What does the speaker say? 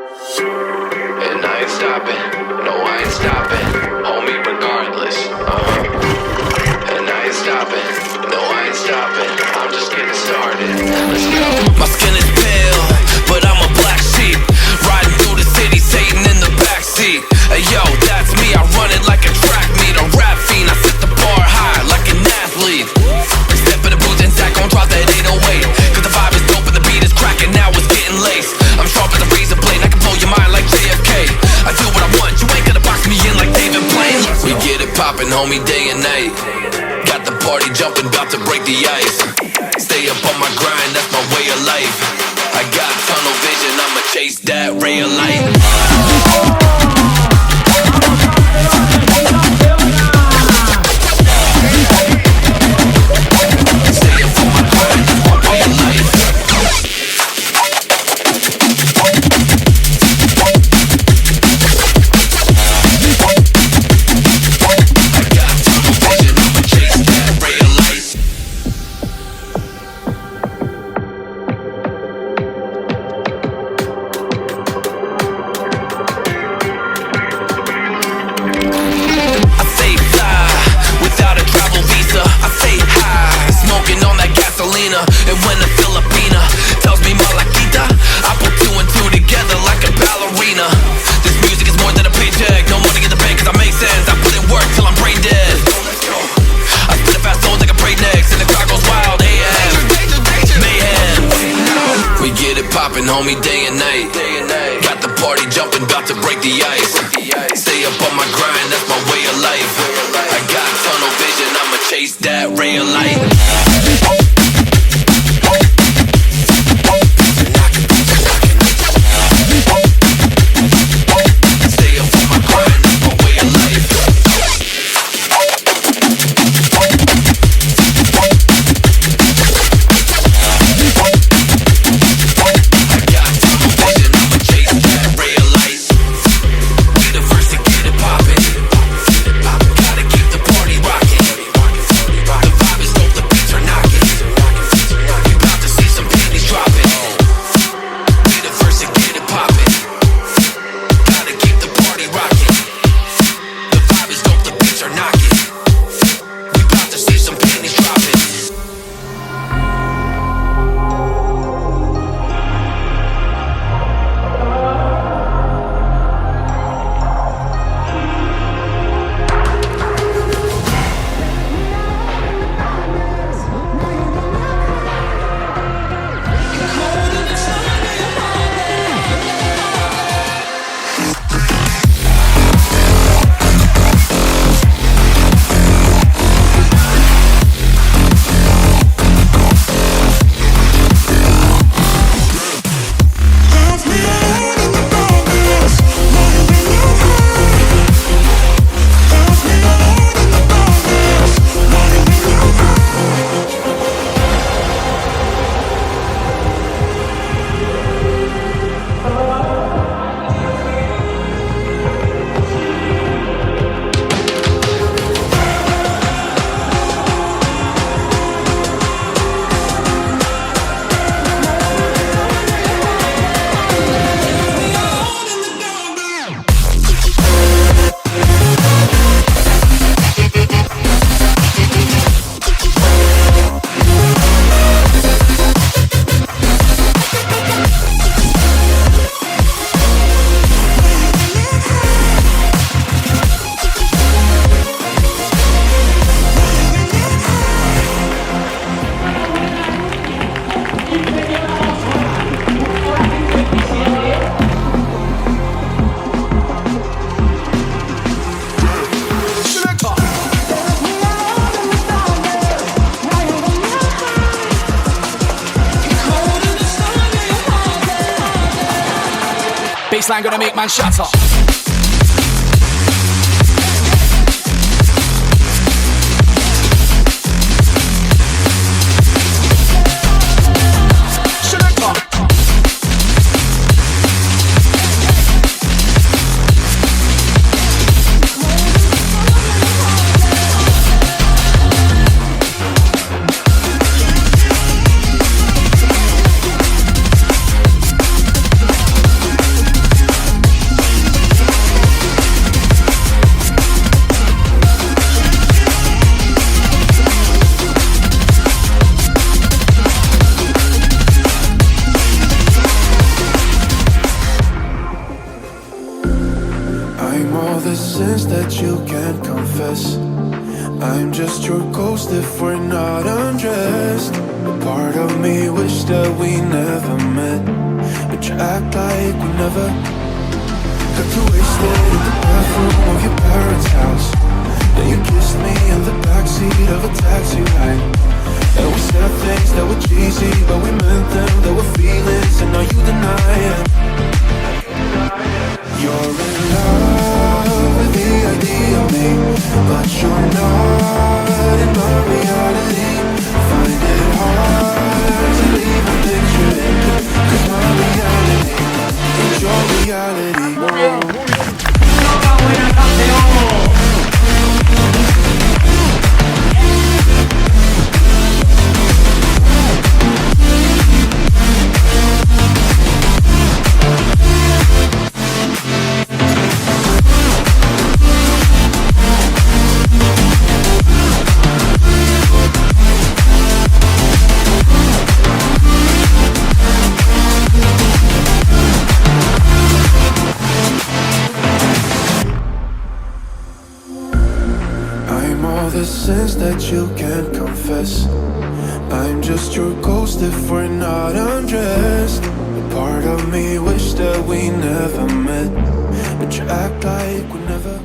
And I ain't stopping, no I ain't stopping, homie regardless, And I ain't stopping, no I ain't stopping, I'm just getting started, let's go. My skin is pale, but I'm a black sheep, riding through the city, Satan in the backseat. Hey yo, that's me, I run it like a track meet, a rap fiend, I set the bar high like an athlete. Step in the booth and Zach gon' drop that 808, cause the vibe is dope and the beat is cracking, now it's getting laced. I'm sharp as a razor blade, I can blow your mind like JFK. I do what I want, you ain't gonna box me in like David Blaine. We get it poppin', homie, day and night. Got the party jumping, about to break the ice. Stay up on my grind, that's my way of life. I got tunnel vision, I'ma chase that ray of light. And when a Filipina tells me Malakita, I put two and two together like a ballerina. This music is more than a paycheck, no money in the bank cause I make sense. I put in work till I'm brain dead. I spit a fast soul like a breaknecks and the crowd goes wild, AM, mayhem. We get it poppin', homie, day and night. Got the party jumping, about to break the ice. Stay up on my grind, that's my way of life. I got tunnel vision, I'ma chase that ray of light. Bassline gonna make man shut up. the sins that you can't confess. I'm just your ghost if we're not undressed. A part of me wish that we never met, but you act like we never. Got too wasted in the bathroom of your parents' house. Then you kissed me in the backseat of a taxi ride. And we said things that were cheesy, but we meant them. There were feelings, and now you deny it. You're in love with the idea of me, but you're not in my reality. Find it hard to even picture it, 'cause my reality ain't your reality. The sins that you can't confess. I'm just your ghost if we're not undressed. A part of me wish that we never met, but you act like we never.